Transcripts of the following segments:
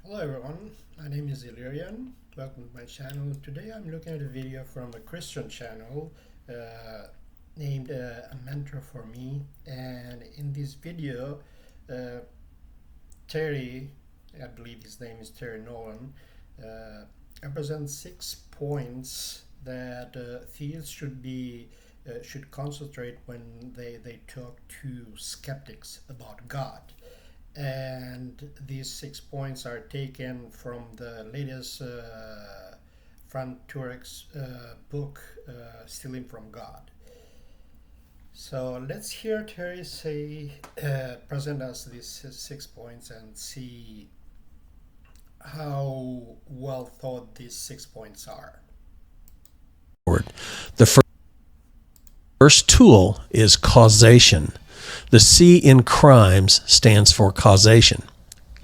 Hello everyone, my name is Illyrian. Welcome to my channel. Today I'm looking at a video from a Christian channel named A Mentor for Me. And in this video, uh, Terry, I believe his name is Terry Nolan, represents 6 points that theists should concentrate when they talk to skeptics about God. And these 6 points are taken from the latest Frank Turek's book, Stealing from God. So let's hear Terry present us these 6 points and see how well thought these 6 points are. The first tool is causation. The C in crimes stands for causation.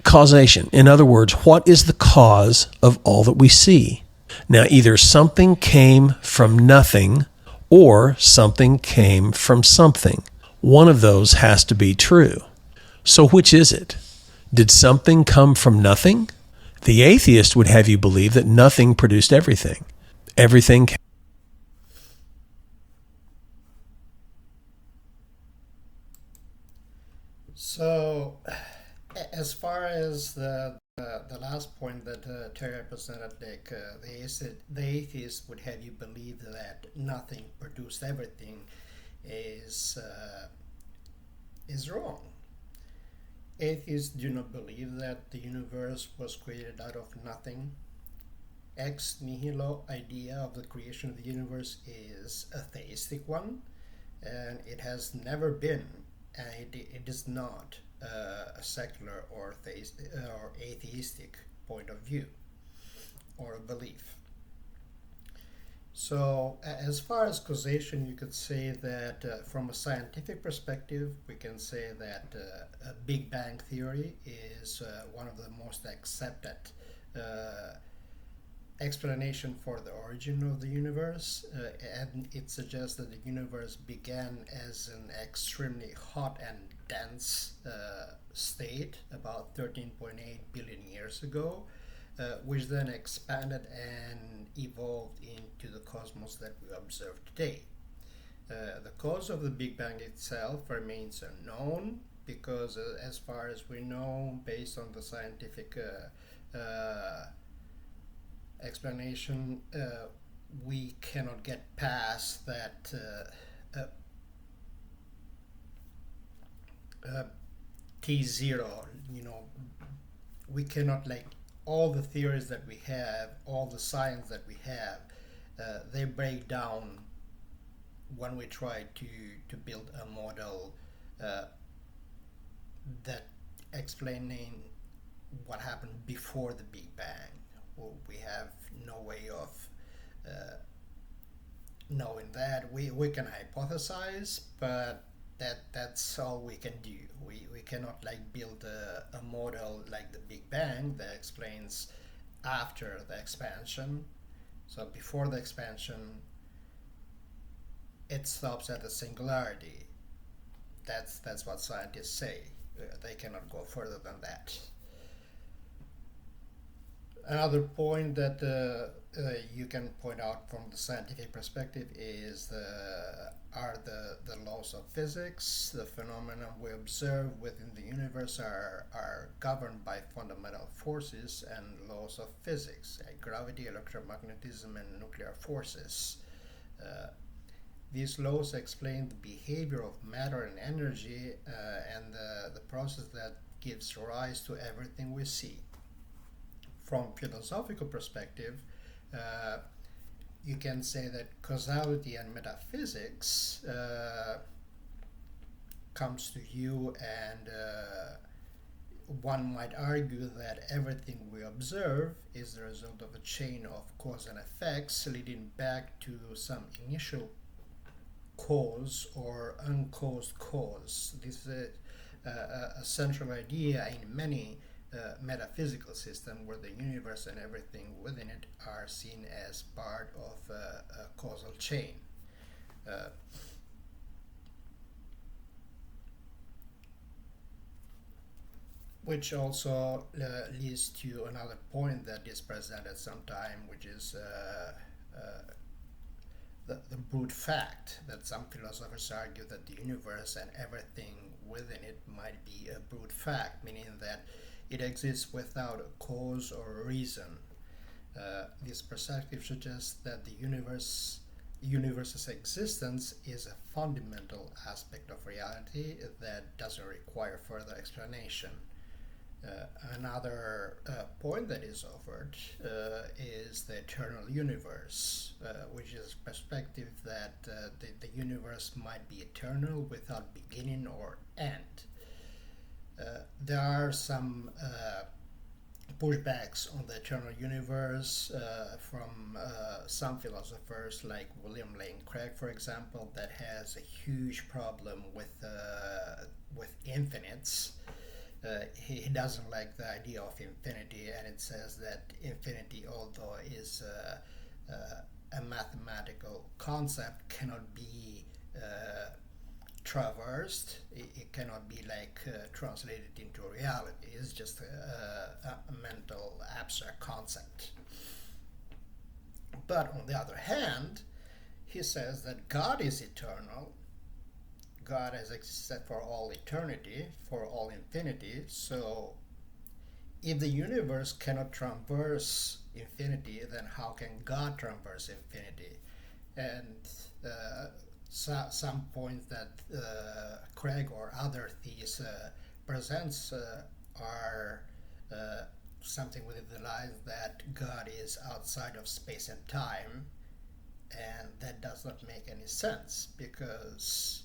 Causation, in other words, what is the cause of all that we see? Now, either something came from nothing or something came from something. One of those has to be true. So which is it? Did something come from nothing? The atheist would have you believe that nothing produced everything. Everything came. So, as far as the last point that Terry presented, the atheist would have you believe that nothing produced everything is wrong. Atheists do not believe that the universe was created out of nothing. Ex nihilo idea of the creation of the universe is a theistic one, and it has never been, and it is not a secular or atheistic point of view or belief. So, as far as causation, you could say that from a scientific perspective, we can say that a Big Bang theory is one of the most accepted uh, explanation for the origin of the universe, and it suggests that the universe began as an extremely hot and dense state about 13.8 billion years ago, which then expanded and evolved into the cosmos that we observe today. The cause of the Big Bang itself remains unknown because, as far as we know, based on the scientific explanation, we cannot get past that T0. We cannot, like, all the theories that we have, all the science that we have, they break down when we try to build a model uh, that explaining what happened before the Big Bang. Well, we have no way of uh, knowing that. We can hypothesize, but that's all we can do. We cannot, like, build a model like the Big Bang that explains after the expansion. So before the expansion, it stops at the singularity. That's what scientists say. They cannot go further than that. Another point that you can point out from the scientific perspective is the laws of physics. The phenomena we observe within the universe are governed by fundamental forces and laws of physics, like gravity, electromagnetism, and nuclear forces. Uh, these laws explain the behavior of matter and energy, and the process that gives rise to everything we see. From philosophical perspective, uh, you can say that causality and metaphysics comes to you, and one might argue that everything we observe is the result of a chain of cause and effects leading back to some initial cause or uncaused cause. This is a central idea in many metaphysical system where the universe and everything within it are seen as part of a causal chain. Uh, which also leads to another point that is presented sometime, which is the brute fact that some philosophers argue that the universe and everything within it might be a brute fact, meaning that it exists without a cause or a reason. This perspective suggests that the universe's existence is a fundamental aspect of reality that doesn't require further explanation. Another point that is offered is the eternal universe, which is a perspective that the universe might be eternal without beginning or end. There are some pushbacks on the eternal universe from some philosophers like William Lane Craig, for example, that has a huge problem with infinites. He doesn't like the idea of infinity, and it says that infinity, although is a mathematical concept, cannot be traversed. It cannot be translated into reality. It's just a mental abstract concept. But on the other hand, he says that God is eternal. God has existed for all eternity, for all infinity. So if the universe cannot traverse infinity, then how can God traverse infinity? And some points that Craig or other theists presents are something within the lines that God is outside of space and time, and that does not make any sense, because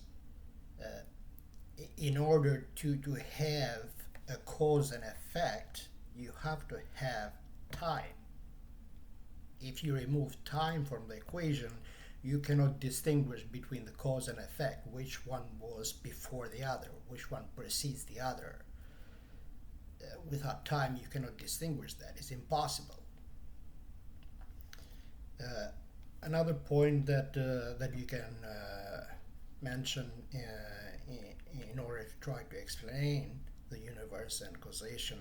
in order to have a cause and effect, you have to have time. If you remove time from the equation, you cannot distinguish between the cause and effect, which one was before the other, which one precedes the other. Without time, you cannot distinguish that. It's impossible. Another point that you can mention in order to try to explain the universe and causation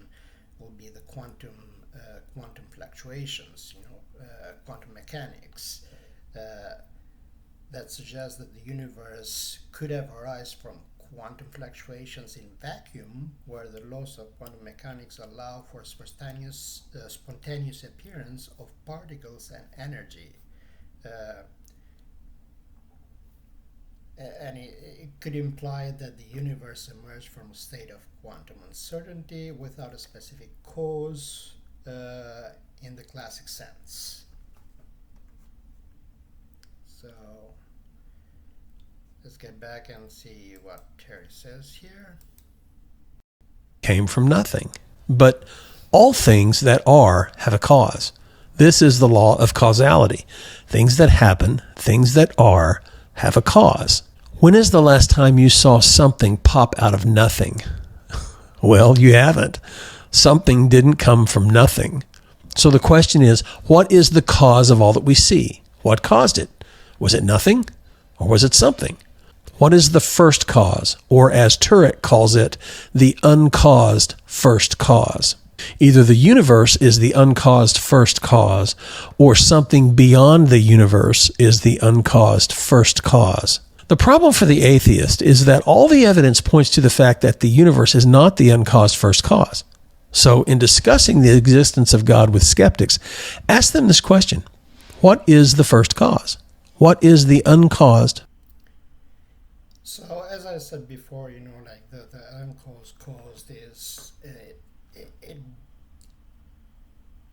will be the quantum fluctuations, quantum mechanics. That suggests that the universe could have arisen from quantum fluctuations in vacuum, where the laws of quantum mechanics allow for spontaneous appearance of particles and energy. And it could imply that the universe emerged from a state of quantum uncertainty without a specific cause in the classic sense. So let's get back and see what Terry says here. Came from nothing. But all things that are have a cause. This is the law of causality. Things that happen, things that are, have a cause. When is the last time you saw something pop out of nothing? Well, you haven't. Something didn't come from nothing. So the question is, what is the cause of all that we see? What caused it? Was it nothing, or was it something? What is the first cause, or as Turek calls it, the uncaused first cause? Either the universe is the uncaused first cause, or something beyond the universe is the uncaused first cause. The problem for the atheist is that all the evidence points to the fact that the universe is not the uncaused first cause. So in discussing the existence of God with skeptics, ask them this question: what is the first cause? What is the uncaused? So as I said before, the uncaused caused is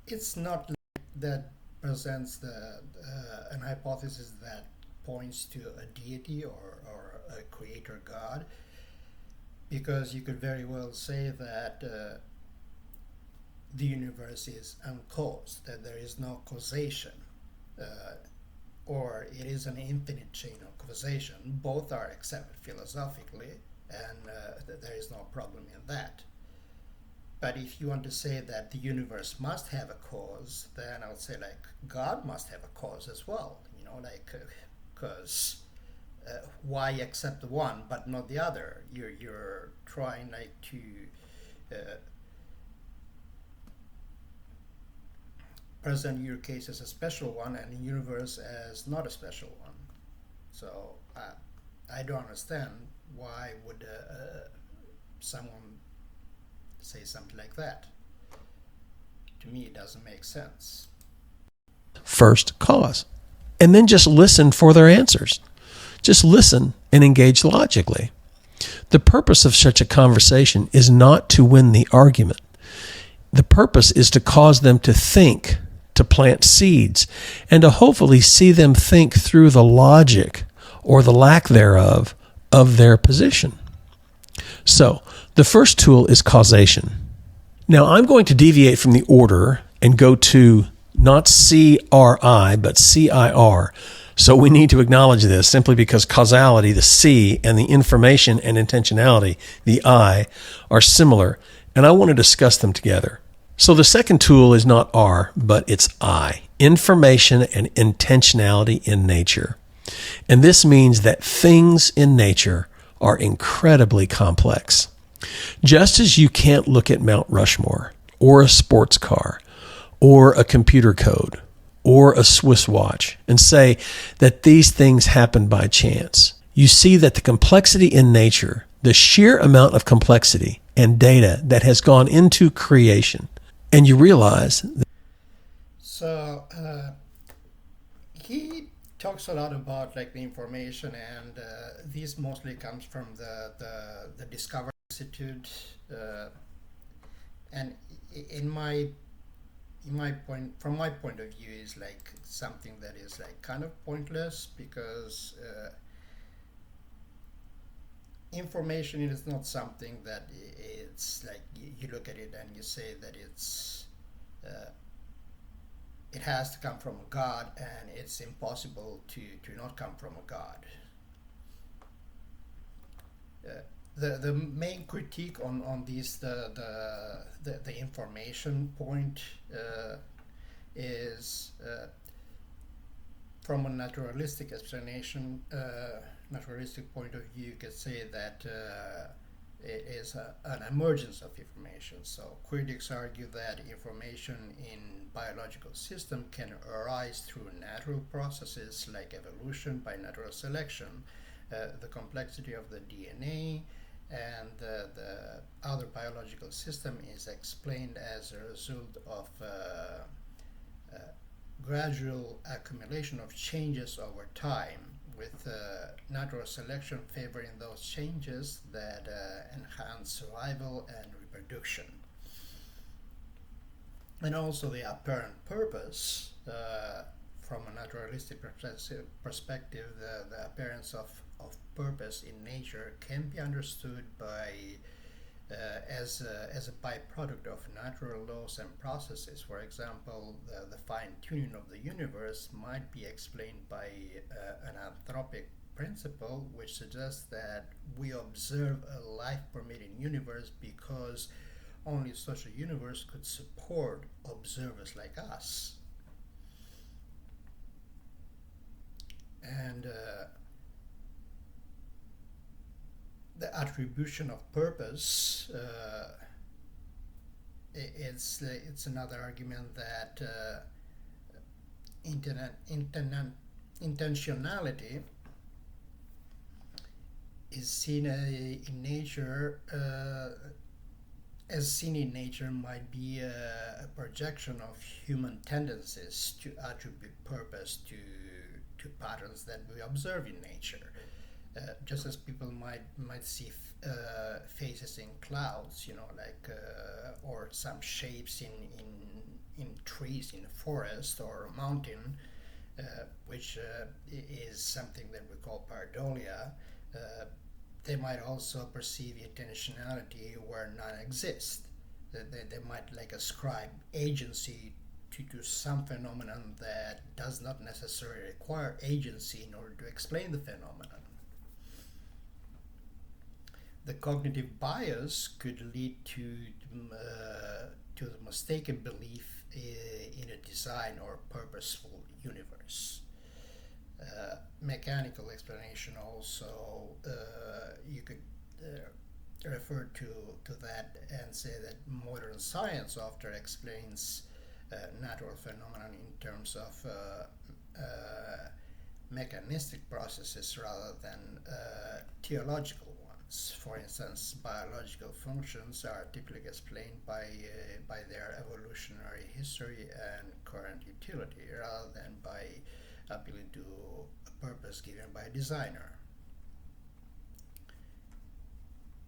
it's not like that presents an hypothesis that points to a deity or a creator God, because you could very well say that the universe is uncaused, that there is no causation, or it is an infinite chain of causation. Both are accepted philosophically, and there is no problem in that. But if you want to say that the universe must have a cause, then I would say God must have a cause as well. Because why accept one but not the other? You're trying to present your case as a special one and the universe as not a special one. So I don't understand why would someone say something like that. To me, it doesn't make sense. First cause. And then just listen for their answers. Just listen and engage logically. The purpose of such a conversation is not to win the argument. The purpose is to cause them to think, to plant seeds, and to hopefully see them think through the logic or the lack thereof of their position. So, the first tool is causation. Now, I'm going to deviate from the order and go to not CRI, but CIR. So we need to acknowledge this simply because causality, the C, and the information and intentionality, the I, are similar, and I want to discuss them together. So the second tool is not R, but it's I, information and intentionality in nature. And this means that things in nature are incredibly complex. Just as you can't look at Mount Rushmore, or a sports car, or a computer code, or a Swiss watch, and say that these things happen by chance, you see that the complexity in nature, the sheer amount of complexity and data that has gone into creation, and you realize that. So he talks a lot about like the information, and this mostly comes from the Discovery Institute, and in my from my point of view, is like something that is like kind of pointless, because information is not something that it's like you look at it and you say that it has to come from a god, and it's impossible to not come from a god. The main critique on this the information point is from a naturalistic explanation, naturalistic point of view. You could say that it is an emergence of information. So critics argue that information in biological system can arise through natural processes like evolution by natural selection, the complexity of the DNA, and the other biological system is explained as a result of gradual accumulation of changes over time, with natural selection favoring those changes that enhance survival and reproduction. And also the apparent purpose, from a naturalistic perspective, the appearance of purpose in nature can be understood by as a byproduct of natural laws and processes. For example, the fine-tuning of the universe might be explained by an anthropic principle, which suggests that we observe a life-permitting universe because only such a universe could support observers like us. And the attribution of purpose, it's another argument that intentionality is seen in nature, as seen in nature, might be a projection of human tendencies to attribute purpose to patterns that we observe in nature. Just as people might see faces in clouds, like or some shapes in trees in a forest or a mountain, which is something that we call pareidolia. They might also perceive intentionality where none exists. They might like ascribe agency to some phenomenon that does not necessarily require agency in order to explain the phenomenon. The cognitive bias could lead to the mistaken belief in a design or purposeful universe. Mechanical explanation also, you could refer to that and say that modern science often explains natural phenomenon in terms of mechanistic processes rather than theological ones. For instance, biological functions are typically explained by their evolutionary history and current utility rather than by appealing to a purpose given by a designer.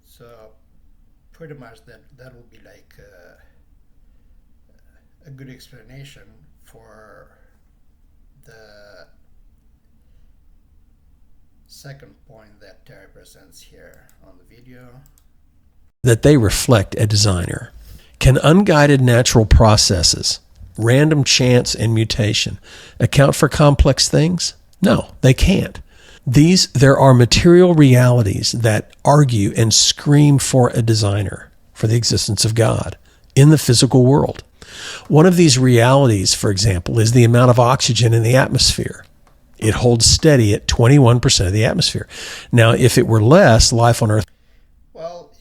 So pretty much that will be like a good explanation for the second point that Terry presents here on the video. That they reflect a designer. Can unguided natural processes, random chance and mutation, account for complex things? No, they can't. There are material realities that argue and scream for a designer, for the existence of God in the physical world. One of these realities, for example, is the amount of oxygen in the atmosphere. It holds steady at 21% of the atmosphere. Now, if it were less, life on Earth... Well,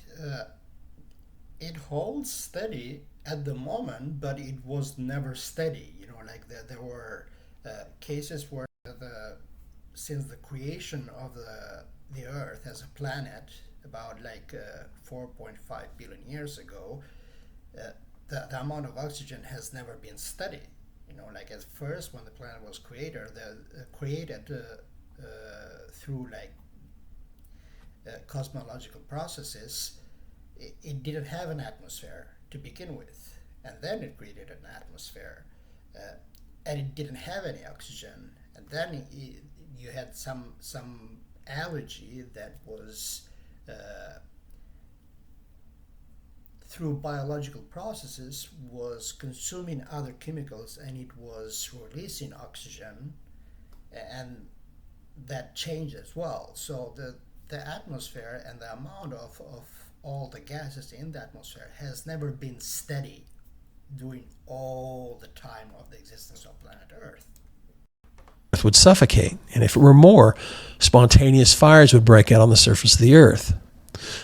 it holds steady at the moment, but it was never steady. You know, like there were cases where since the creation of the Earth as a planet about like 4.5 billion years ago, the amount of oxygen has never been steady. You know, like at first when the planet was created through like cosmological processes, it didn't have an atmosphere to begin with, and then it created an atmosphere, and it didn't have any oxygen, and then you had some algae that was through biological processes was consuming other chemicals, and it was releasing oxygen, and that changed as well. So the atmosphere and the amount of all the gases in the atmosphere has never been steady during all the time of the existence of planet Earth. Would suffocate, and if it were more, spontaneous fires would break out on the surface of the Earth.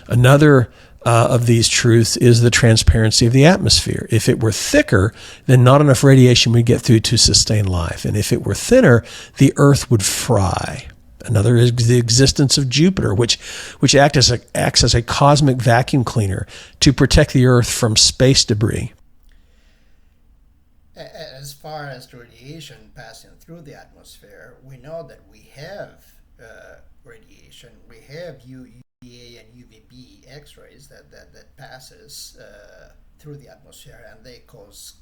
Another of these truths is the transparency of the atmosphere. If it were thicker, then not enough radiation would get through to sustain life, and if it were thinner, the Earth would fry. Another is the existence of Jupiter, which acts as a cosmic vacuum cleaner to protect the Earth from space debris. As far as the radiation passing through the atmosphere, we know that we have radiation. We have UVA and UVB X-rays that passes through the atmosphere, and they cause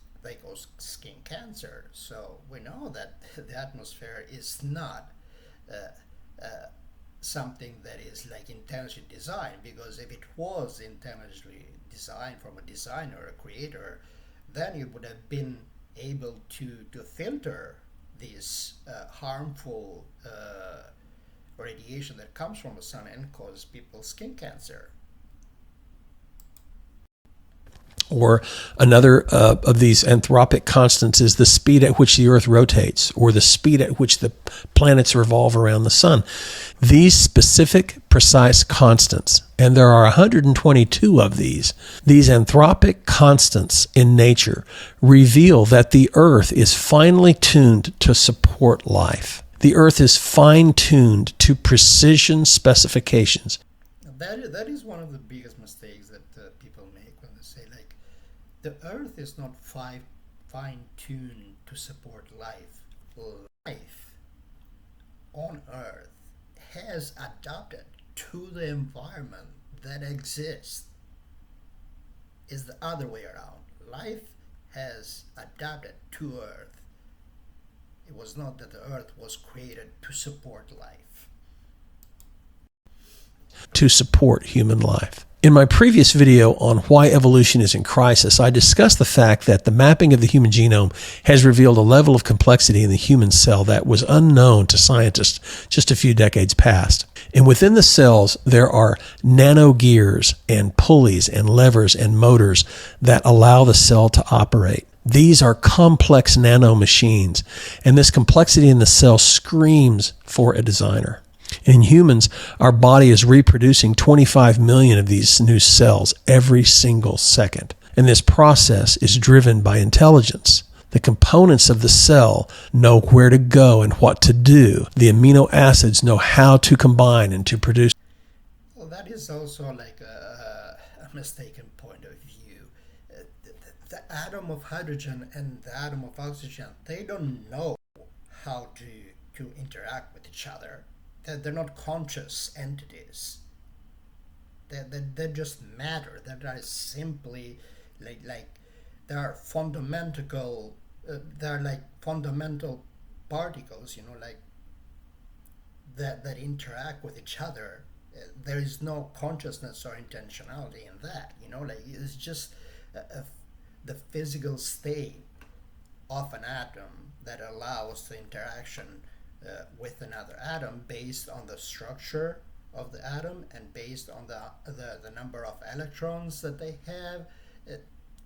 skin cancer. So we know that the atmosphere is not something that is like intentionally designed, because if it was intentionally designed from a designer, a creator, then it would have been able to filter this harmful radiation that comes from the sun and cause people skin cancer. Or another of these anthropic constants is the speed at which the Earth rotates, or the speed at which the planets revolve around the sun. These specific, precise constants, and there are 122 of these anthropic constants in nature reveal that the Earth is finely tuned to support life. The Earth is fine-tuned to precision specifications. That is one of the biggest mistakes that people make when they say, like, the Earth is not fine-tuned to support life. Life on Earth has adapted to the environment that exists. It's the other way around. Life has adapted to Earth. It was not that the Earth was created to support life. To support human life. In my previous video on why evolution is in crisis, I discussed the fact that the mapping of the human genome has revealed a level of complexity in the human cell that was unknown to scientists just a few decades past. And within the cells, there are nanogears and pulleys and levers and motors that allow the cell to operate. These are complex nanomachines, and this complexity in the cell screams for a designer. In humans, our body is reproducing 25 million of these new cells every single second. And this process is driven by intelligence. The components of the cell know where to go and what to do. The amino acids know how to combine and to produce. Well, that is also like a mistaken point of view. The atom of hydrogen and the atom of oxygen, they don't know how to interact with each other. They're not conscious entities. They just matter. That are simply like they are fundamental. They're like fundamental particles. Like that interact with each other. There is no consciousness or intentionality in that. Like it's just the physical state of an atom that allows the interaction with another atom based on the structure of the atom and based on the number of electrons that they have.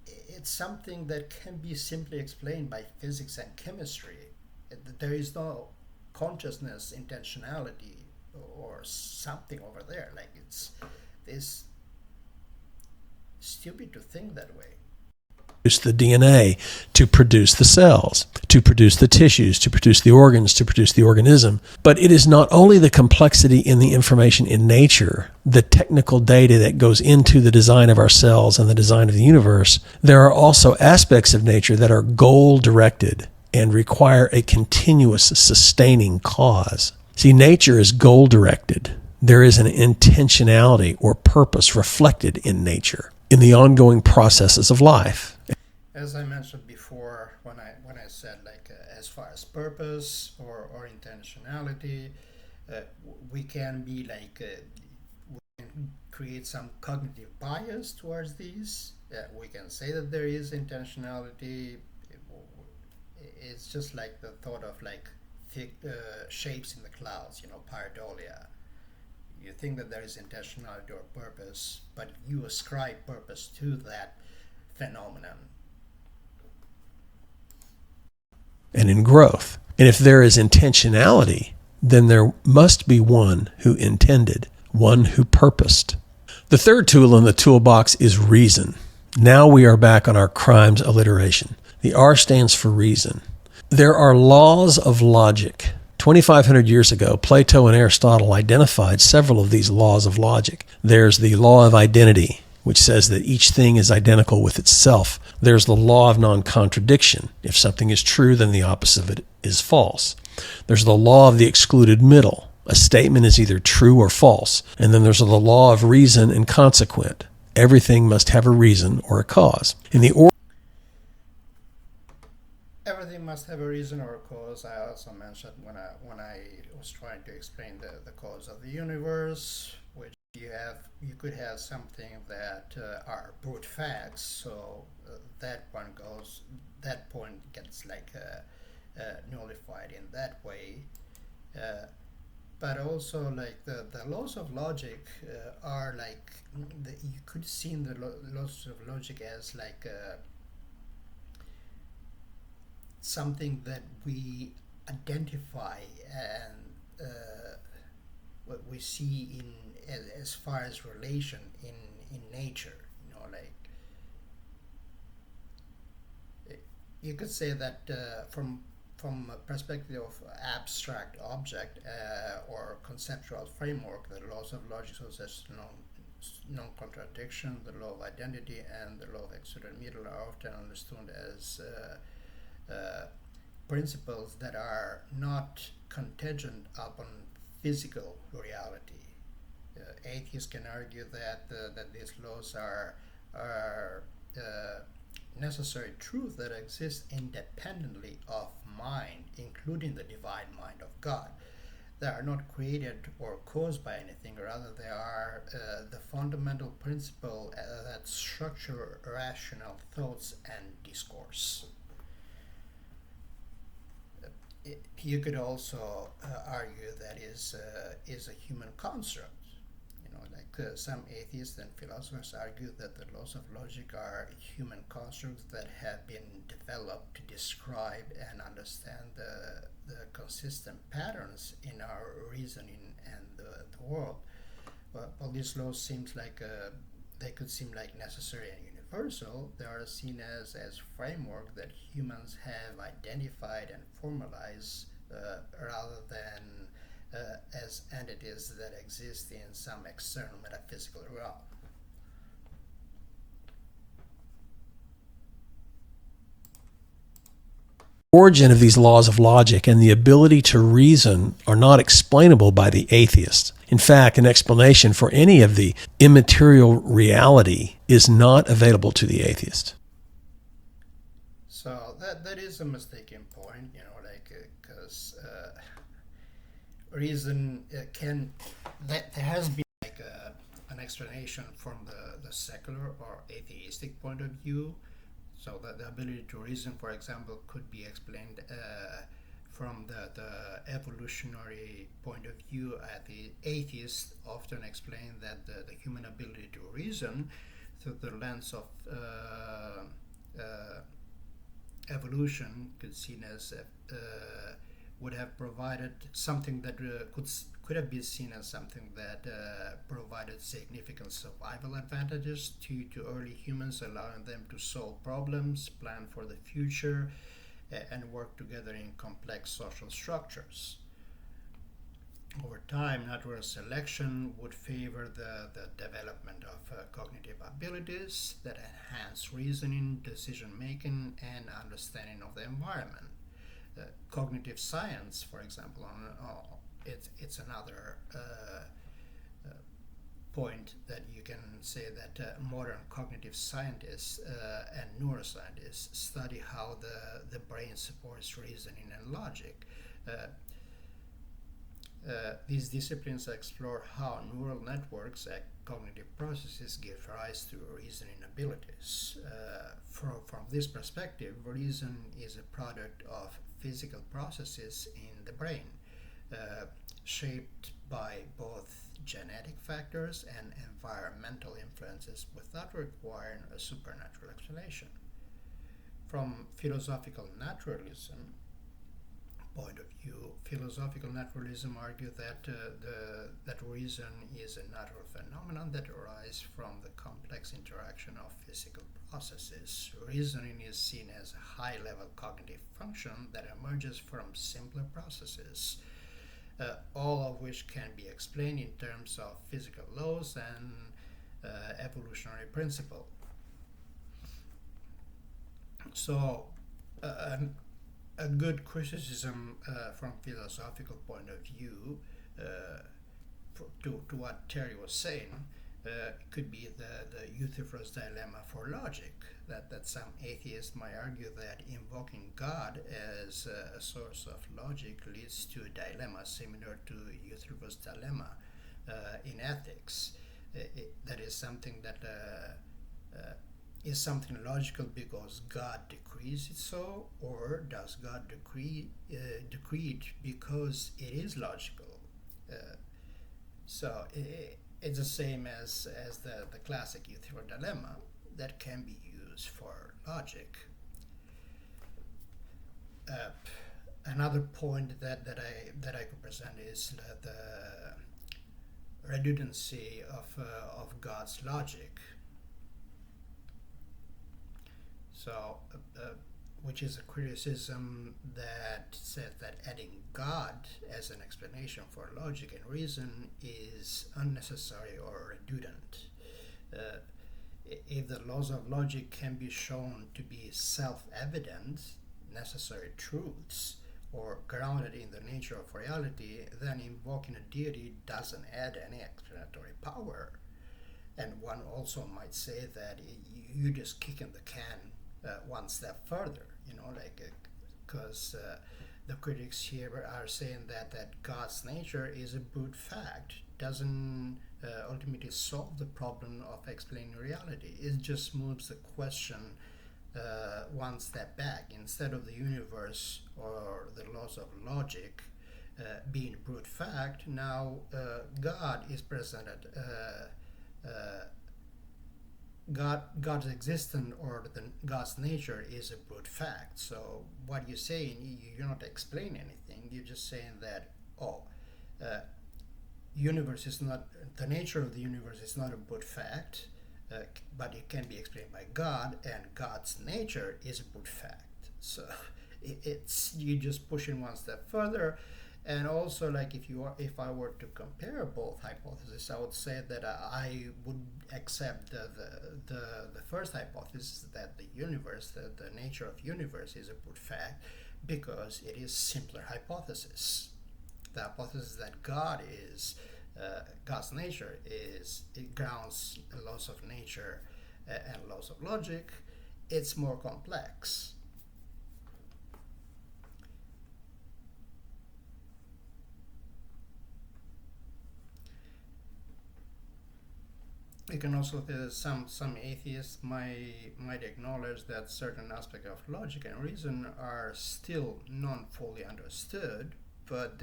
It's something that can be simply explained by physics and chemistry. There is no consciousness, intentionality, or something over there. Like it's stupid to think that way. Produce the DNA, to produce the cells, to produce the tissues, to produce the organs, to produce the organism. But it is not only the complexity in the information in nature, the technical data that goes into the design of our cells and the design of the universe. There are also aspects of nature that are goal-directed and require a continuous, sustaining cause. See, nature is goal-directed. There is an intentionality or purpose reflected in nature, in the ongoing processes of life. As I mentioned before, when I said as far as purpose or intentionality, we can be we can create some cognitive bias towards these. We can say that there is intentionality. It's just like the thought of shapes in the clouds, pareidolia. You think that there is intentionality or purpose, but you ascribe purpose to that phenomenon. And in growth. And if there is intentionality, then there must be one who intended, one who purposed. The third tool in the toolbox is reason. Now we are back on our crimes alliteration. The R stands for reason. There are laws of logic. 2,500 years ago, Plato and Aristotle identified several of these laws of logic. There's the law of identity, which says that each thing is identical with itself. There's the law of non-contradiction. If something is true, then the opposite of it is false. There's the law of the excluded middle. A statement is either true or false. And then there's the law of reason and consequent. Everything must have a reason or a cause. Everything must have a reason or a cause. I also mentioned when I was trying to explain the cause of the universe, which you could have something that are brute facts. So that point gets nullified in that way. But also the laws of logic are you could see in the laws of logic as something that we identify and what we see in as far as relation in nature. You could say that from a perspective of abstract object or conceptual framework, the laws of logic such as non-contradiction, the law of identity, and the law of excluded middle are often understood as principles that are not contingent upon physical reality. Atheists can argue that these laws are necessary truth that exists independently of mind, including the divine mind of God. They are not created or caused by anything, rather they are the fundamental principle that structure rational thoughts and discourse. You could also argue that is a human construct. Some atheists and philosophers argue that the laws of logic are human constructs that have been developed to describe and understand the consistent patterns in our reasoning and the world. Well, these laws seems they could seem necessary and universal. They are seen as framework that humans have identified and formalized rather than as entities that exist in some external metaphysical realm. Origin of these laws of logic and the ability to reason are not explainable by the atheist. In fact, an explanation for any of the immaterial reality is not available to the atheist. So that is a mistaken point, because reason can that there has been an explanation from the secular or atheistic point of view. So that the ability to reason, for example, could be explained from the evolutionary point of view. The atheists often explain that the human ability to reason through the lens of evolution could seen as would have provided something that could have been seen as something that provided significant survival advantages to early humans, allowing them to solve problems, plan for the future, and work together in complex social structures. Over time, natural selection would favor the development of cognitive abilities that enhance reasoning, decision making, and understanding of the environment. Cognitive science, for example, it's another point that you can say that modern cognitive scientists and neuroscientists study how the brain supports reasoning and logic. These disciplines explore how neural networks and cognitive processes give rise to reasoning abilities. From this perspective, reason is a product of physical processes in the brain, shaped by both genetic factors and environmental influences without requiring a supernatural explanation. From philosophical naturalism point of view, philosophical naturalism argues that reason is a natural phenomenon that arises from the complex interaction of physical processes. Reasoning is seen as a high-level cognitive function that emerges from simpler processes, all of which can be explained in terms of physical laws and evolutionary principle. So, a good criticism from philosophical point of view to what Terry was saying could be the Euthyphros dilemma for logic. That some atheists might argue that invoking God as a source of logic leads to a dilemma similar to Euthyphros dilemma in ethics. That is something that is something logical because God decrees it so, or does God decree it because it is logical? It's the same as the classic Euthyphro dilemma that can be used for logic. Another point that I could present is the redundancy of God's logic. So, which is a criticism that says that adding God as an explanation for logic and reason is unnecessary or redundant. If the laws of logic can be shown to be self-evident, necessary truths, or grounded in the nature of reality, then invoking a deity doesn't add any explanatory power. And one also might say that you're just kicking the can one step further, because the critics here are saying that God's nature is a brute fact, doesn't ultimately solve the problem of explaining reality. It just moves the question one step back. Instead of the universe or the laws of logic being brute fact, now God is presented. God's existence or God's nature is a brute fact. So what you're saying, you're not explaining anything. You're just saying that universe is not, the nature of the universe is not a brute fact. but it can be explained by God, and God's nature is a brute fact. So it's you just pushing one step further. And also, like, if I were to compare both hypotheses, I would say that I would accept the first hypothesis, that the universe, the nature of universe is a brute fact, because it is simpler hypothesis. The hypothesis that God's nature is, it grounds laws of nature and laws of logic. It's more complex. You can also, some atheists might acknowledge that certain aspects of logic and reason are still not fully understood, but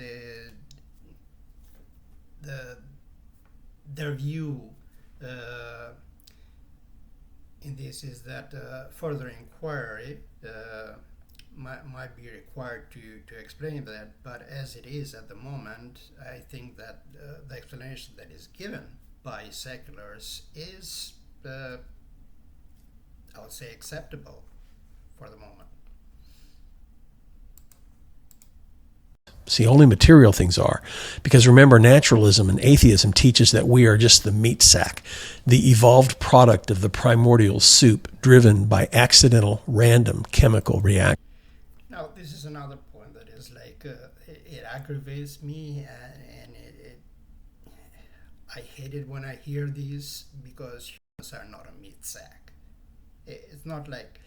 their view in this is that further inquiry might be required to explain that. But as it is at the moment, I think that the explanation that is given by seculars is, I would say, acceptable for the moment. See, only material things are. Because remember, naturalism and atheism teaches that we are just the meat sack, the evolved product of the primordial soup driven by accidental, random chemical reactions. Now, this is another point that is like, it aggravates me, and I hate it when I hear these, because humans are not a meat sack. It's not like,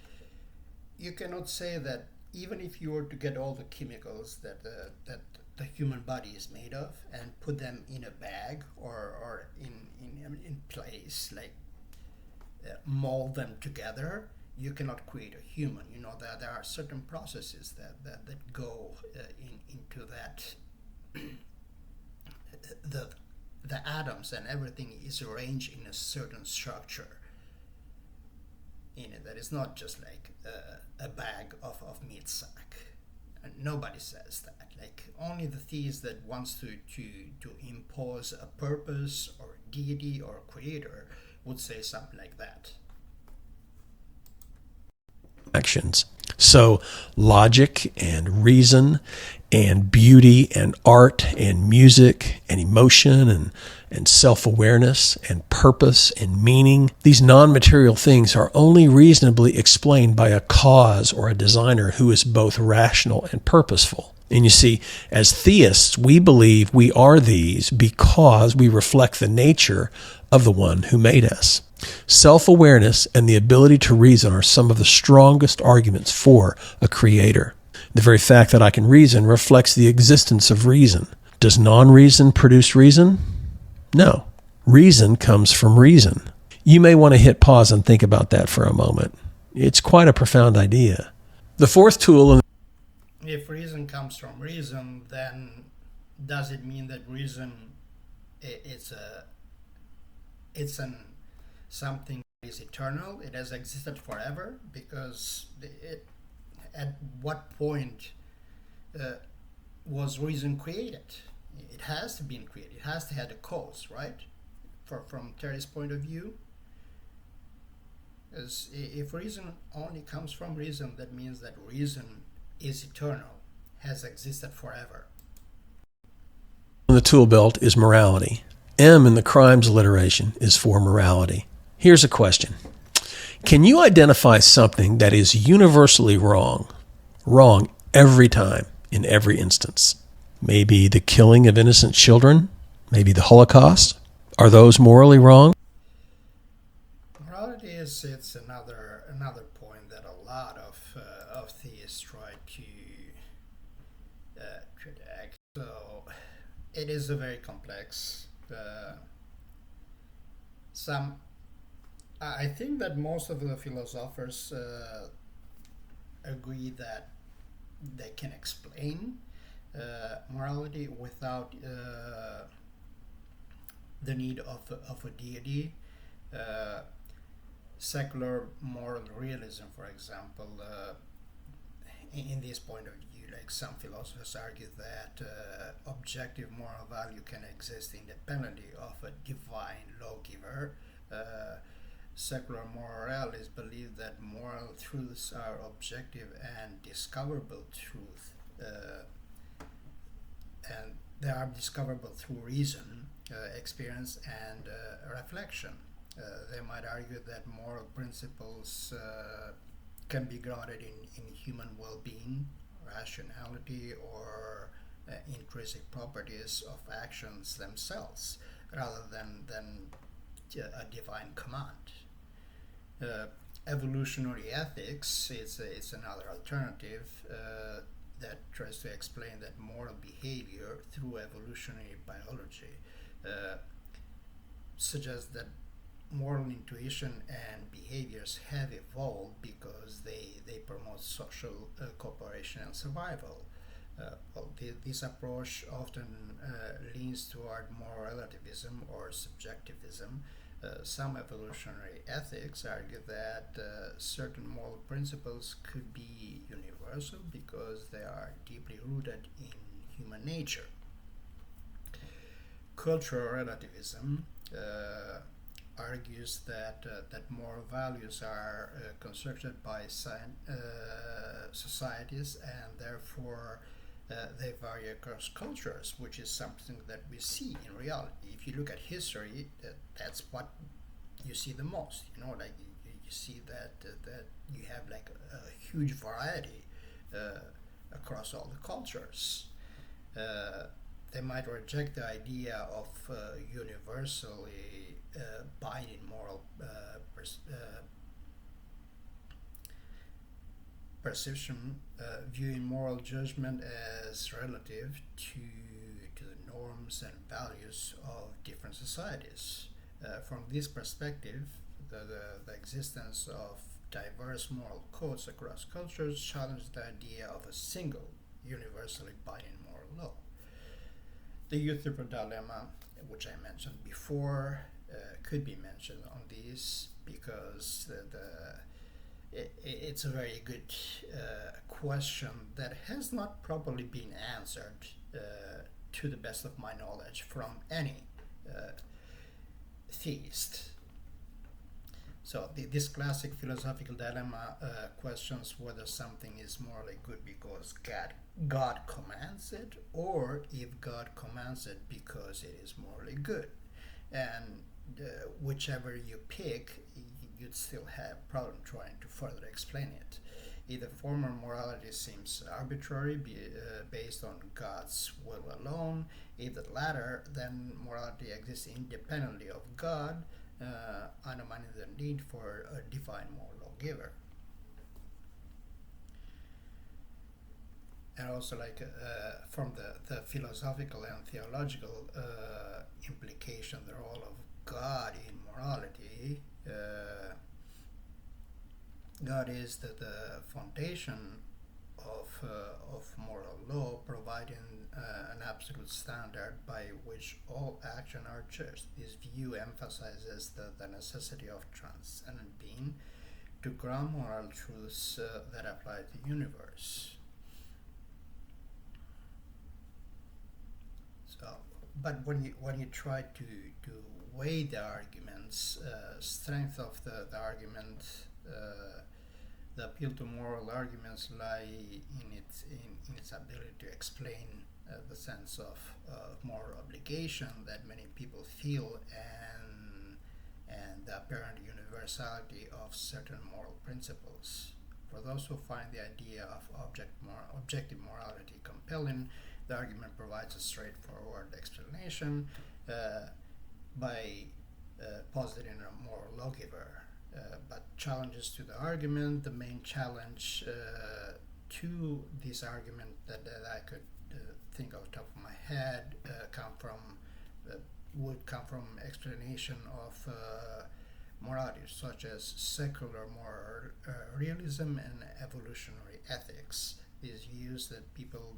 you cannot say that even if you were to get all the chemicals that the human body is made of and put them in a bag or in place, like mold them together, you cannot create a human. You know that there are certain processes that go into that. The atoms and everything is arranged in a certain structure in it, that is not just like a bag of meat sack. And nobody says that. Like, only the theist that wants to impose a purpose or a deity or a creator would say something like that. Actions. So logic and reason and beauty and art and music and emotion and self-awareness and purpose and meaning, these non-material things are only reasonably explained by a cause or a designer who is both rational and purposeful. And you see, as theists, we believe we are these because we reflect the nature of the one who made us. Self-awareness and the ability to reason are some of the strongest arguments for a creator. The very fact that I can reason reflects the existence of reason. Does non-reason produce reason? No. Reason comes from reason. You may want to hit pause and think about that for a moment. It's quite a profound idea. The fourth tool in If reason comes from reason, then does it mean that reason it's something that is eternal? It has existed forever? Because at what point was reason created? It has to be created. It has to have a cause, right? From Terry's point of view, as if reason only comes from reason, that means that reason is eternal, has existed forever. the tool belt is morality. M in the crimes alliteration is for morality. Here's a question. Can you identify something that is universally wrong? Wrong every time, in every instance. Maybe the killing of innocent children? Maybe the Holocaust? Are those morally wrong? Morality is it's another point that a lot of theists try to act. So it is a very complex. I think that most of the philosophers agree that they can explain morality without the need of a deity. Secular moral realism, for example, in this point of view, like some philosophers argue that objective moral value can exist independently of a divine lawgiver. Secular moralists believe that moral truths are objective and discoverable truth, and they are discoverable through reason, experience, and reflection. They might argue that moral principles can be grounded in human well-being, rationality, or intrinsic properties of actions themselves, rather than a divine command. Evolutionary ethics it's another alternative that tries to explain that moral behavior through evolutionary biology suggests that moral intuition and behaviors have evolved because they promote social cooperation and survival. This approach often leans toward moral relativism or subjectivism. Some evolutionary ethics argue that certain moral principles could be universal because they are deeply rooted in human nature. Cultural relativism argues that moral values are constructed by societies, and therefore they vary across cultures, which is something that we see in reality. If you look at history, that's what you see the most. Like you see that you have like a huge variety across all the cultures. They might reject the idea of universally binding moral perception, viewing moral judgment as relative to the norms and values of different societies. From this perspective, the existence of diverse moral codes across cultures challenges the idea of a single, universally binding moral law. The Euthyphro dilemma, which I mentioned before, could be mentioned on this because it's a very good question that has not properly been answered to the best of my knowledge from any theist. So this classic philosophical dilemma questions whether something is morally good because God commands it, or if God commands it because it is morally good. And whichever you pick, you'd still have problem trying to further explain it. If the former morality seems arbitrary, based on God's will alone, if the latter, then morality exists independently of God, undermining the need for a divine moral lawgiver. And also, from the philosophical and theological implication, the role of God in morality. God is the foundation of moral law, providing an absolute standard by which all action are judged. This view emphasizes the necessity of transcendent being to ground moral truths that apply to the universe. So, but when you try to weigh the arguments, strength of the argument. The appeal to moral arguments lie in its ability to explain the sense of moral obligation that many people feel, and the apparent universality of certain moral principles. For those who find the idea of objective morality compelling, the argument provides a straightforward explanation by positing a moral lawgiver. But challenges to the argument, the main challenge to this argument that I could think off the top of my head would come from explanation of morality, such as secular moral realism and evolutionary ethics. These views that people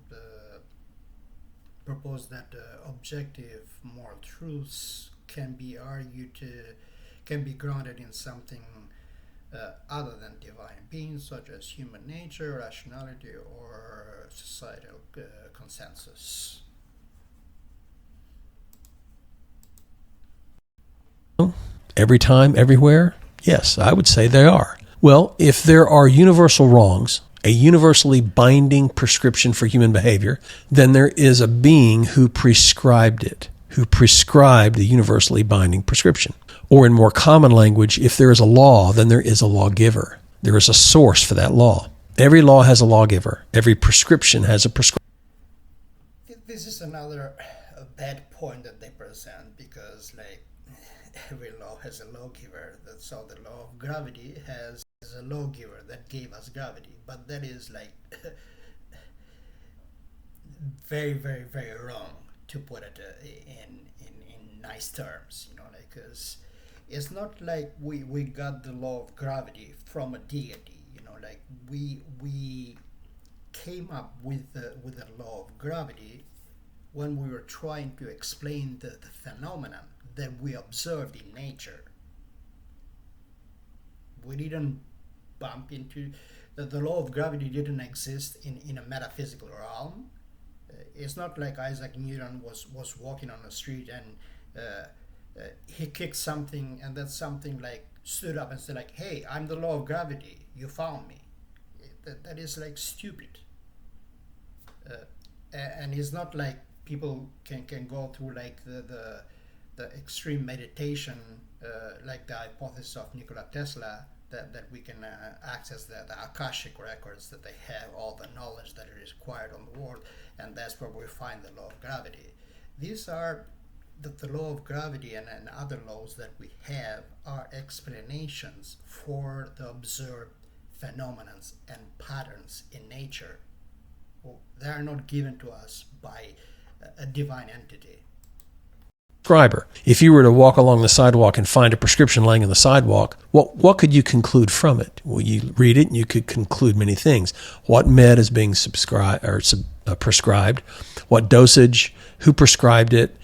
propose that objective moral truths can be grounded in something other than divine beings, such as human nature, rationality, or societal consensus. Every time, everywhere, Yes, I would say they are. Well, if there are universal wrongs, a universally binding prescription for human behavior, then there is a being who prescribed it, who prescribed the universally binding prescription. Or in more common language, if there is a law, then there is a lawgiver. There is a source for that law. Every law has a lawgiver. Every prescription has a prescription. This is another bad point that they present, because like every law has a lawgiver. So the law of gravity has a lawgiver that gave us gravity, but that is like very, very, very wrong, to put it in nice terms. Like, 'cause it's not like we got the law of gravity from a deity. Like we came up with the law of gravity when we were trying to explain the phenomenon that we observed in nature. We didn't bump into the law of gravity didn't exist in a metaphysical realm. It's not like Isaac Newton was walking on the street and he kicked something, and that something like stood up and said like, "Hey, I'm the law of gravity. You found me." That is like stupid. And it's not like people can go through like the extreme meditation, like the hypothesis of Nikola Tesla, that we can access the Akashic records, that they have all the knowledge that is required on the world, and that's where we find the law of gravity. These are the law of gravity and other laws that we have are explanations for the observed phenomena and patterns in nature. Well, they are not given to us by a divine entity. Prescriber. If you were to walk along the sidewalk and find a prescription laying on the sidewalk, what could you conclude from it? Well, you read it and you could conclude many things. What med is being prescribed? What dosage? Who prescribed it?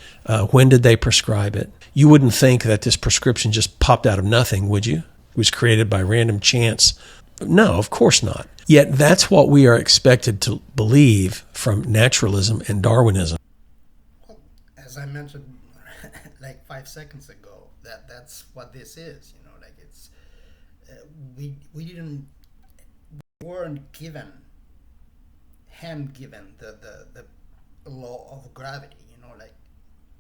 When did they prescribe it? You wouldn't think that this prescription just popped out of nothing, would you? It was created by random chance. No, of course not. Yet that's what we are expected to believe from naturalism and Darwinism. Well, as I mentioned like 5 seconds ago, that's what this is. Like it's we weren't hand-given the law of gravity. Like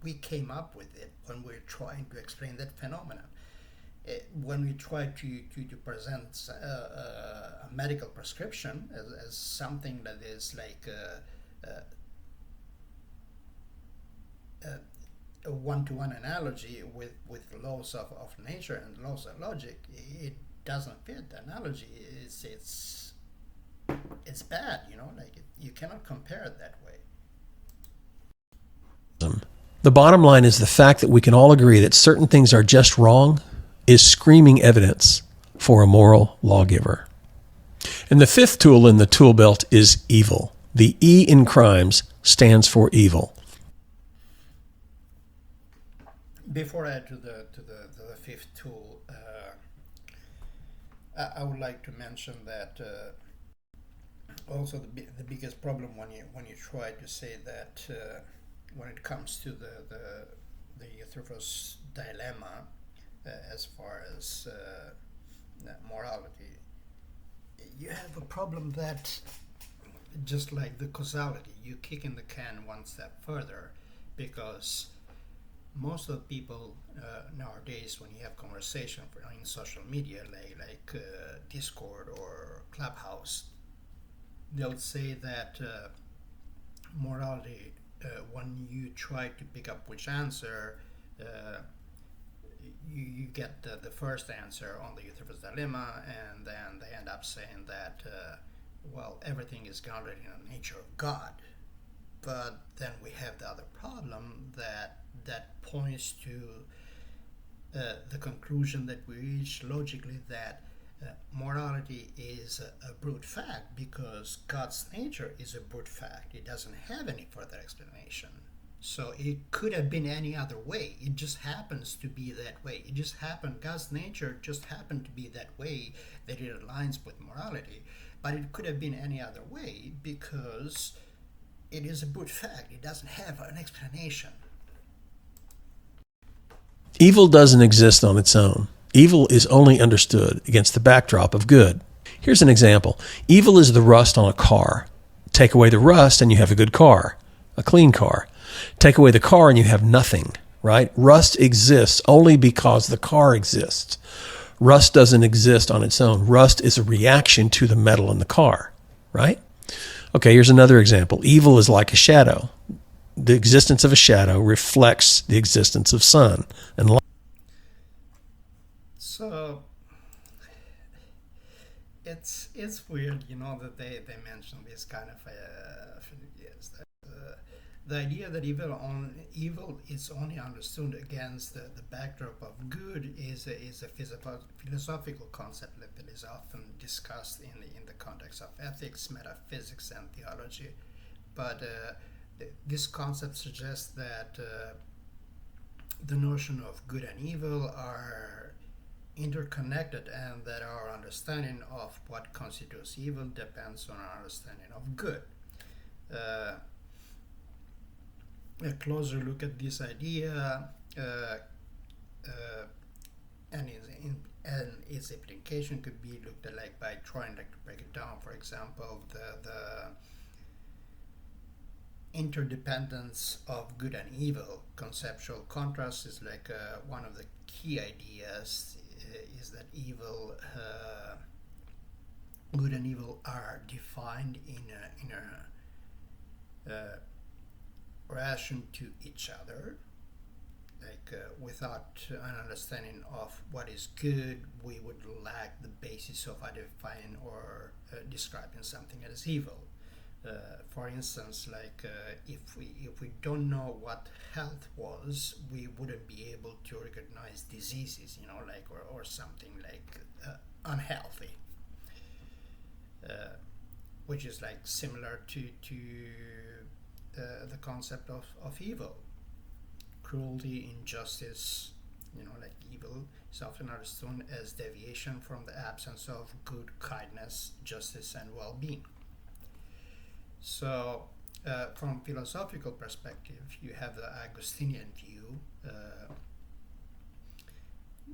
we came up with it when we were trying to explain that phenomenon. When we try to present a medical prescription as something that is like a one-to-one analogy with laws of nature and laws of logic, it doesn't fit. The analogy it's bad. Like you cannot compare it that way. The bottom line is the fact that we can all agree that certain things are just wrong is screaming evidence for a moral lawgiver. And the fifth tool in the tool belt is evil. The E in crimes stands for evil. Before I add to the fifth tool, I would like to mention that also the biggest problem when you try to say that when it comes to the Euthyphros dilemma, as far as morality, you have a problem that, just like the causality, you kick in the can one step further, because most of the people nowadays, when you have conversation in social media like Discord or Clubhouse, they'll say that morality, when you try to pick up which answer, you get the first answer on the Euthyphros dilemma, and then they end up saying that everything is grounded in the nature of God. But then we have the other problem that points to the conclusion that we reach logically, that morality is a brute fact, because God's nature is a brute fact. It doesn't have any further explanation. So it could have been any other way. It just happens to be that way. God's nature just happened to be that way, that it aligns with morality. But it could have been any other way, because it is a brute fact. It doesn't have an explanation. Evil doesn't exist on its own. Evil is only understood against the backdrop of good. Here's an example. Evil is the rust on a car. Take away the rust and you have a good car, a clean car. Take away the car and you have nothing, right? Rust exists only because the car exists. Rust doesn't exist on its own. Rust is a reaction to the metal in the car, right? Okay, here's another example. Evil is like a shadow. The existence of a shadow reflects the existence of sun and light. So it's weird, that they mention this kind of yes, that, the idea that evil is only understood against the backdrop of good is a philosophical concept that is often discussed in the context of ethics, metaphysics, and theology. But this concept suggests that the notion of good and evil are interconnected, and that our understanding of what constitutes evil depends on our understanding of good. Uh, a closer look at this idea uh, and its implication could be looked at like by trying to break it down. For example, the interdependence of good and evil. Conceptual contrast is like one of the key ideas is that good and evil are defined in a relation to each other. Like without an understanding of what is good, we would lack the basis of identifying or describing something as evil. For instance, like if we don't know what health was, we wouldn't be able to recognize diseases, like or something like unhealthy, which is like similar to the concept of evil. Cruelty, injustice, like evil is often understood as deviation from the absence of good, kindness, justice, and well-being. So, from philosophical perspective, you have the Augustinian view.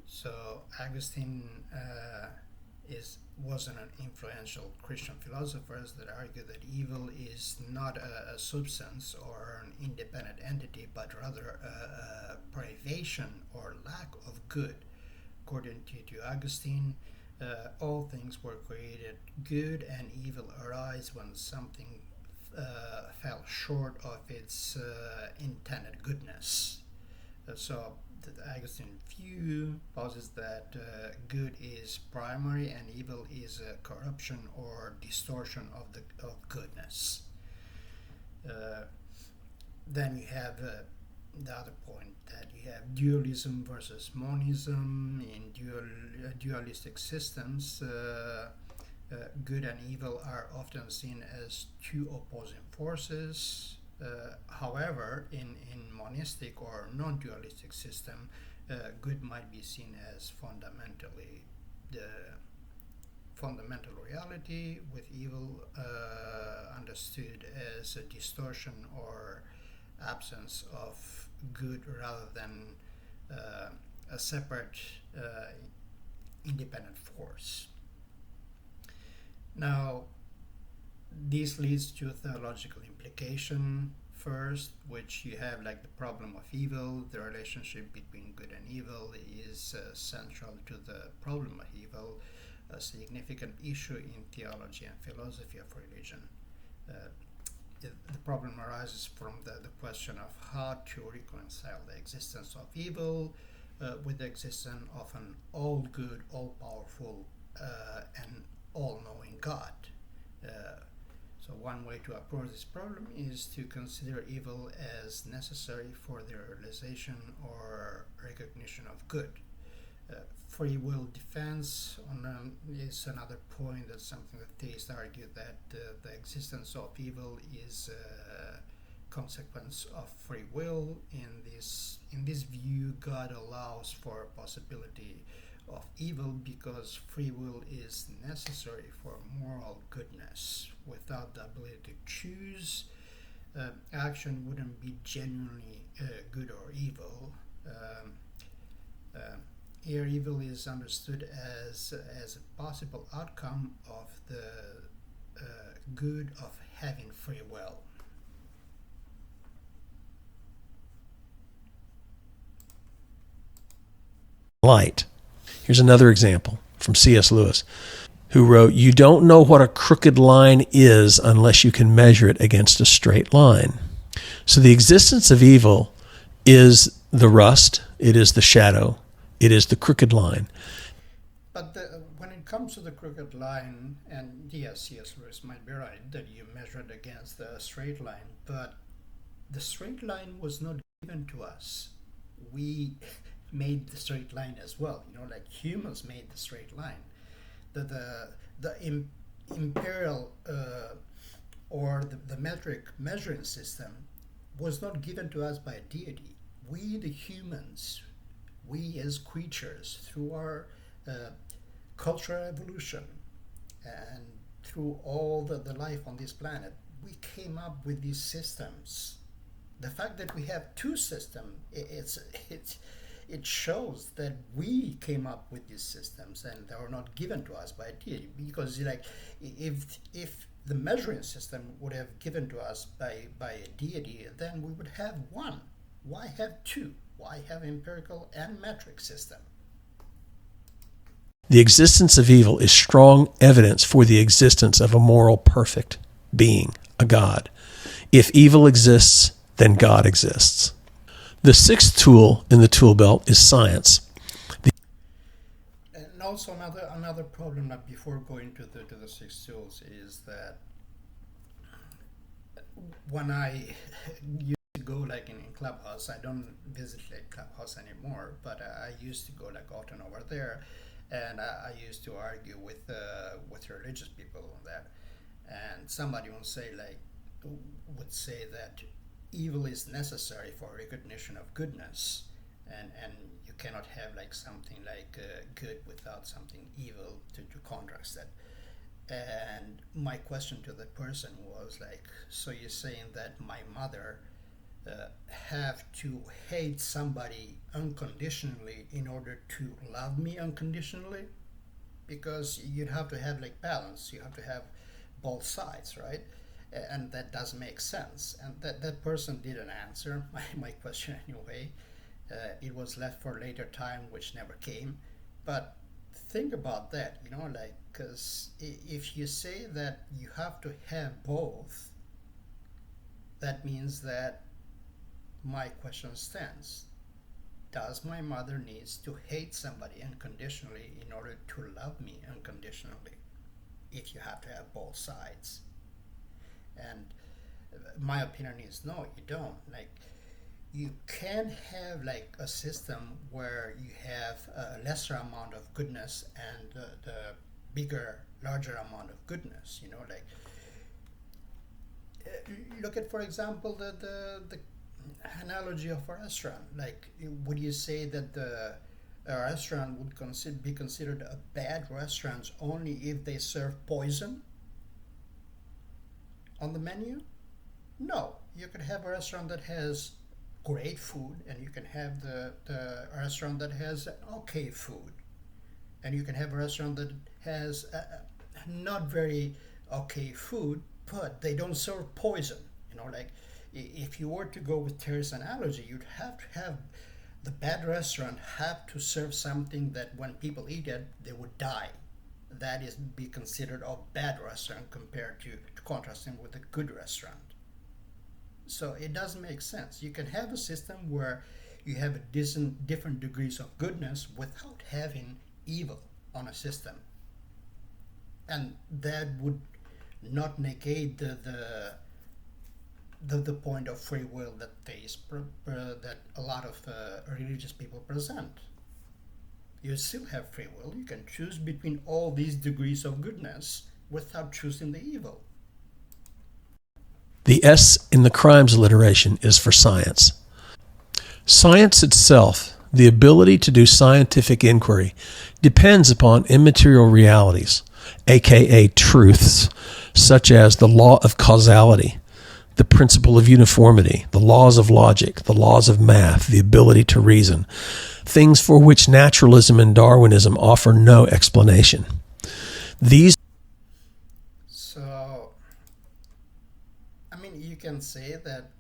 So Augustine was an influential Christian philosopher that argued that evil is not a substance or an independent entity, but rather a privation or lack of good. According to Augustine, all things were created good, and evil arise when something fell short of its intended goodness. So the Augustine view posits that good is primary and evil is a corruption or distortion of goodness. Then you have the other point, that you have dualism versus monism. In dualistic systems, good and evil are often seen as two opposing forces. However, in monistic or non-dualistic system, good might be seen as fundamentally the fundamental reality, with evil understood as a distortion or absence of good rather than a separate independent force. Now, this leads to a theological implication first, which you have like the problem of evil. The relationship between good and evil is central to the problem of evil, a significant issue in theology and philosophy of religion. The problem arises from the question of how to reconcile the existence of evil with the existence of an all-good, all-powerful, and all-knowing God. So one way to approach this problem is to consider evil as necessary for the realization or recognition of good. Free will defense is another point. That's something that theists argue, that the existence of evil is a consequence of free will. In this view, God allows for a possibility of evil because free will is necessary for moral goodness. Without the ability to choose, action wouldn't be genuinely good or evil. here evil is understood as a possible outcome of the good of having free will. Light. Here's another example from C.S. Lewis, who wrote, "You don't know what a crooked line is unless you can measure it against a straight line." So the existence of evil is the rust, it is the shadow, it is the crooked line. But when it comes to the crooked line, and yes, C.S. Lewis might be right that you measure it against the straight line, but the straight line was not given to us. We made the straight line as well. Like humans made the straight line. The imperial or the metric measuring system was not given to us by a deity. We, the humans, we as creatures, through our cultural evolution and through all the life on this planet, we came up with these systems. The fact that we have two systems, it shows that we came up with these systems and they were not given to us by a deity. Because if the measuring system would have given to us by a deity, then we would have one. Why have two? Why have empirical and metric system? The existence of evil is strong evidence for the existence of a moral perfect being, a God. If evil exists, then God exists. The sixth tool in the tool belt is science. And also another problem that before going to the six tools is that when I used to go like in Clubhouse, I don't visit like Clubhouse anymore, but I used to go like often over there, and I used to argue with religious people on that, and somebody would say that evil is necessary for recognition of goodness, and you cannot have like something like good without something evil to contrast that. And my question to the person was like, so you're saying that my mother have to hate somebody unconditionally in order to love me unconditionally? Because you'd have to have like balance, you have to have both sides, right? And that doesn't make sense. And that person didn't answer my question anyway. It was left for a later time, which never came. But think about that, because if you say that you have to have both, that means that my question stands. Does my mother needs to hate somebody unconditionally in order to love me unconditionally? If you have to have both sides. And my opinion is no, you don't. Like, you can have like a system where you have a lesser amount of goodness and the larger amount of goodness. Look at, for example, the analogy of a restaurant. Like, would you say that a restaurant would be considered a bad restaurant only if they serve poison on the menu? No, you could have a restaurant that has great food, and you can have the restaurant that has okay food, and you can have a restaurant that has not very okay food, but they don't serve poison. Like, if you were to go with Terry's analogy, you'd have to have the bad restaurant have to serve something that when people eat it, they would die. That is be considered a bad restaurant compared to contrasting with a good restaurant. So it doesn't make sense. You can have a system where you have different degrees of goodness without having evil on a system, and that would not negate the point of free will that that a lot of religious people present. You still have free will. You can choose between all these degrees of goodness without choosing the evil. The S in the crimes alliteration is for science. Science itself, the ability to do scientific inquiry, depends upon immaterial realities, aka truths, such as the law of causality, the principle of uniformity, the laws of logic, the laws of math, the ability to reason. things for which naturalism and Darwinism offer no explanation. These So, I mean, you can say that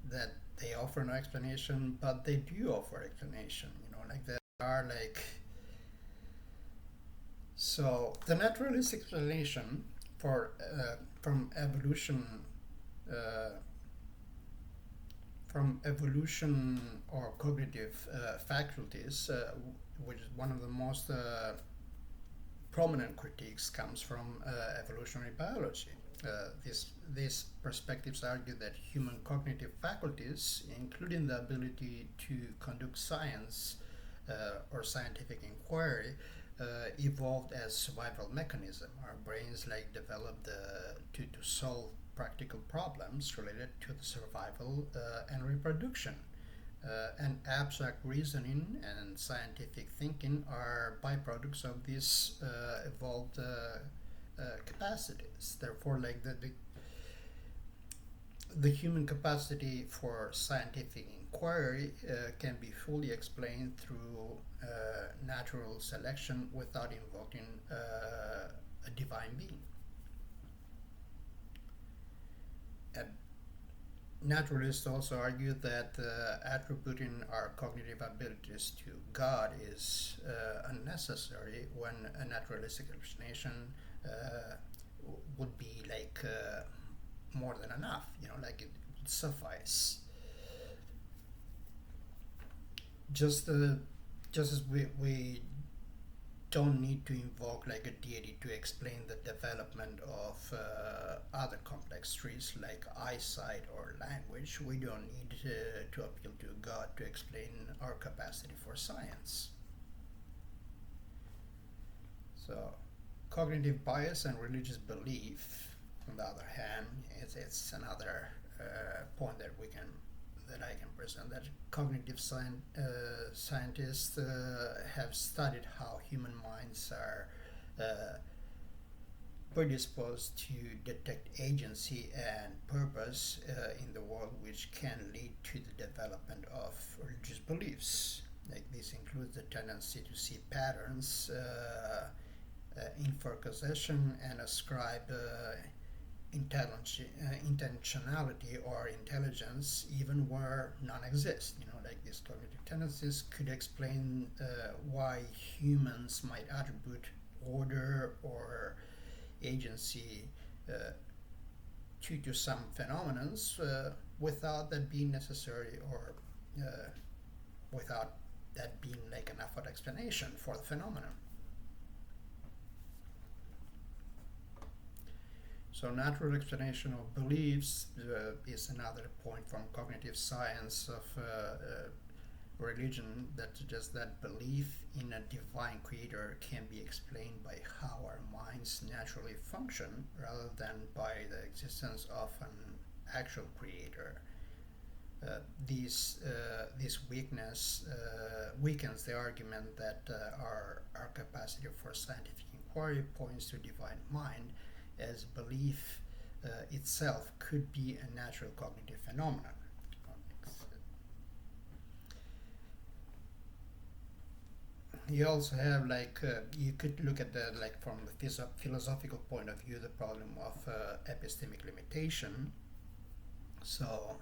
they offer no explanation, but they do offer explanation. Like there are like so the naturalist explanation for from evolution. Uh, from evolution or cognitive faculties, which is one of the most prominent critiques, comes from evolutionary biology. These perspectives argue that human cognitive faculties, including the ability to conduct science or scientific inquiry, evolved as survival mechanism. Our brains developed to solve practical problems related to the survival and reproduction. And abstract reasoning and scientific thinking are byproducts of these evolved capacities. Therefore, the human capacity for scientific inquiry can be fully explained through natural selection without invoking a divine being. Naturalists also argue that attributing our cognitive abilities to God is unnecessary when a naturalistic explanation would be more than enough, it would suffice. Just as we don't need to invoke a deity to explain the development of other complex trees like eyesight or language, we don't need to appeal to God to explain our capacity for science. So, cognitive bias and religious belief, on the other hand, it's another point that I can present. That cognitive scientists have studied how human minds are predisposed to detect agency and purpose in the world, which can lead to the development of religious beliefs. This includes the tendency to see patterns, infer causation, and ascribe intentionality or intelligence even where none exists. These cognitive tendencies could explain why humans might attribute order or agency to some phenomena without that being necessary, or without that being enough of an explanation for the phenomenon. So natural explanation of beliefs is another point from cognitive science of religion that suggests that belief in a divine creator can be explained by how our minds naturally function rather than by the existence of an actual creator. This weakness weakens the argument that our capacity for scientific inquiry points to divine mind, as belief itself could be a natural cognitive phenomenon. You also have you could look at the from the philosophical point of view, the problem of epistemic limitation. So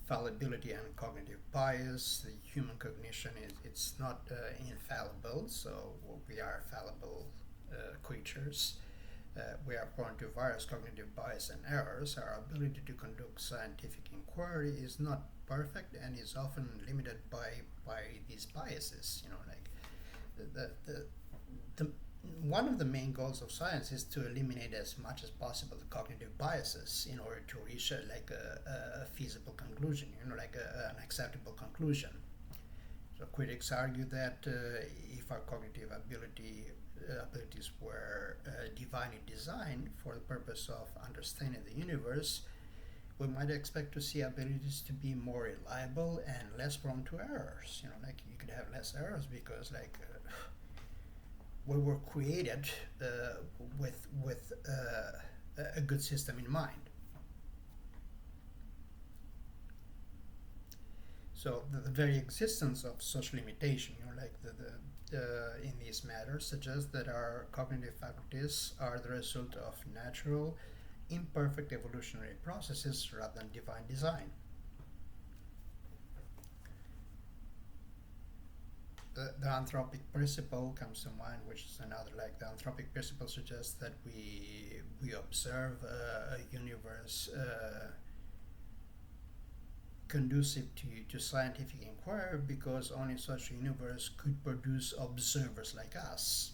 fallibility and cognitive bias. The human cognition it's not infallible, so we are fallible creatures. We are prone to various cognitive bias and errors. Our ability to conduct scientific inquiry is not perfect and is often limited by these biases. The one of the main goals of science is to eliminate as much as possible the cognitive biases in order to reach a feasible conclusion, an acceptable conclusion. So critics argue that if our cognitive abilities were divinely designed for the purpose of understanding the universe, we might expect to see abilities to be more reliable and less prone to errors. You could have less errors because we were created with a good system in mind. So the very existence of such limitation, like in these matters, suggests that our cognitive faculties are the result of natural, imperfect evolutionary processes rather than divine design. The anthropic principle comes to mind, which is another, like the anthropic principle suggests that we observe a universe conducive to scientific inquiry because only such a universe could produce observers like us.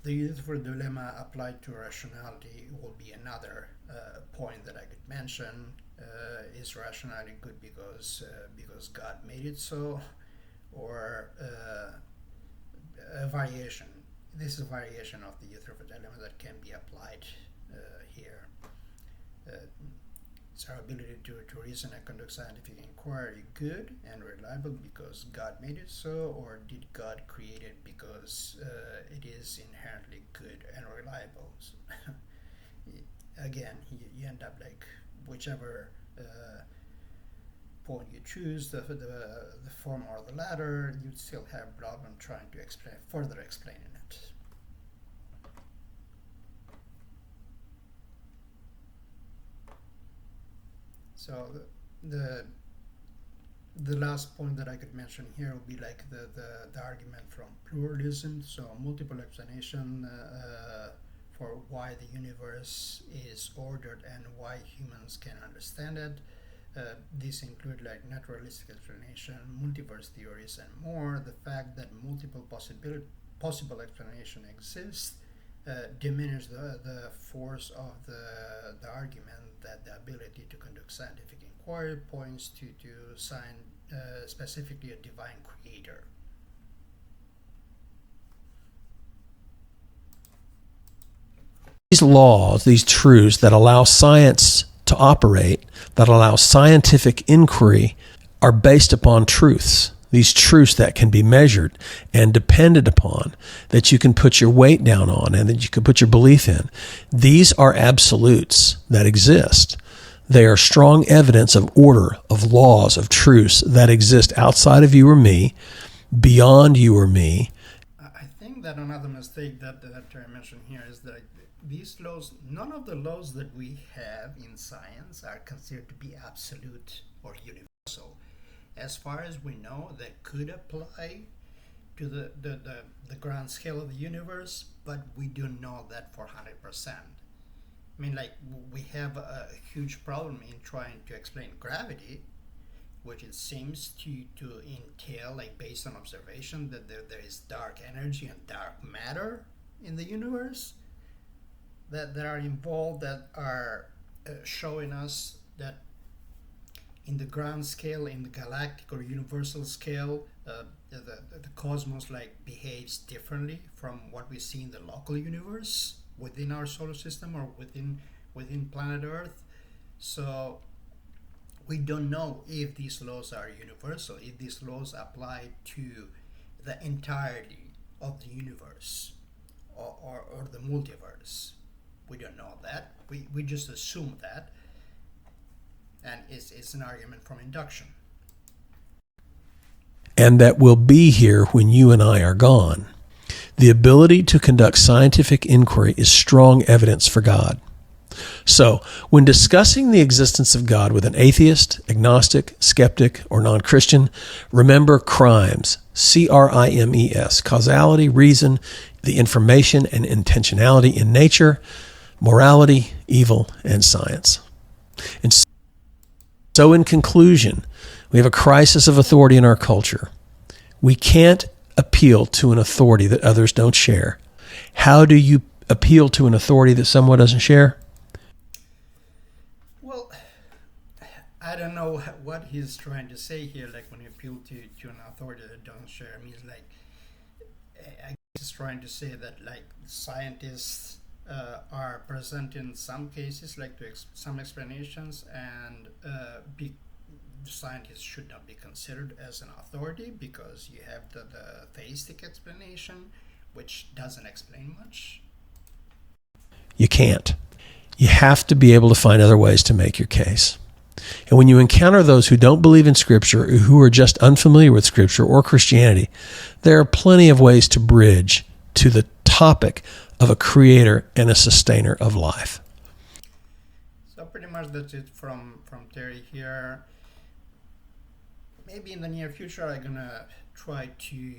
The useful dilemma applied to rationality will be another point that I could mention. Is rationality good because God made it so, or a variation? This is a variation of the useful dilemma that can be applied here. Is our ability to reason and conduct scientific inquiry good and reliable because God made it so, or did God create it because it is inherently good and reliable? So again, you end up like whichever point you choose, the former or the latter, you'd still have a problem trying to further explaining it. So the last point that I could mention here would be like the argument from pluralism. So multiple explanation for why the universe is ordered and why humans can understand it. These include like naturalistic explanation, multiverse theories, and more. The fact that multiple possible explanation exists diminish the force of the argument that the ability to conduct scientific inquiry points to specifically a divine creator. These laws, these truths that allow science to operate, that allow scientific inquiry, are based upon truths. These truths that can be measured and depended upon, that you can put your weight down on and that you can put your belief in. These are absolutes that exist. They are strong evidence of order, of laws, of truths that exist outside of you or me, beyond you or me. I think that another mistake that I mentioned here is that these laws, none of the laws that we have in science are considered to be absolute or universal. As far as we know, that could apply to the grand scale of the universe, but we don't know that for 100%. I mean, like, we have a huge problem in trying to explain gravity, which it seems to entail, like, based on observation, that there is dark energy and dark matter in the universe that are involved, that are showing us that in the grand scale, in the galactic or universal scale, the cosmos like behaves differently from what we see in the local universe within our solar system or within planet Earth. So we don't know if these laws are universal, if these laws apply to the entirety of the universe or the multiverse. We don't know that. We just assume that. And it's an argument from induction. And that will be here when you and I are gone. The ability to conduct scientific inquiry is strong evidence for God. So, when discussing the existence of God with an atheist, agnostic, skeptic, or non-Christian, remember CRIMES, C-R-I-M-E-S, causality, reason, the information and intentionality in nature, morality, evil, and science. And so in conclusion, we have a crisis of authority in our culture. We can't appeal to an authority that others don't share. How do you appeal to an authority that someone doesn't share? Well, I don't know what he's trying to say here, like when you appeal to an authority that don't share. I mean, like, I guess he's trying to say that, like, scientists are present in some cases, like to some explanations, and scientists should not be considered as an authority because you have the theistic explanation, which doesn't explain much. You can't. You have to be able to find other ways to make your case. And when you encounter those who don't believe in Scripture, or who are just unfamiliar with Scripture or Christianity, there are plenty of ways to bridge to the topic of a creator and a sustainer of life. So pretty much that's it from Terry here. Maybe in the near future I'm gonna try to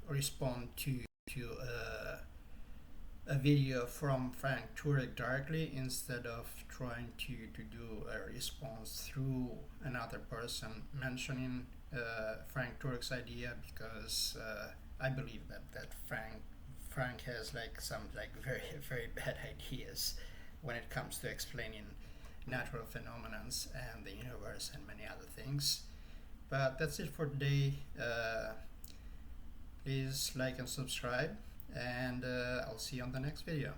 respond to a video from Frank Turek directly, instead of trying to do a response through another person mentioning Frank Turek's idea, because I believe that Frank has like some like very very bad ideas when it comes to explaining natural phenomena and the universe and many other things. But that's it for today. Please like and subscribe, and I'll see you on the next video.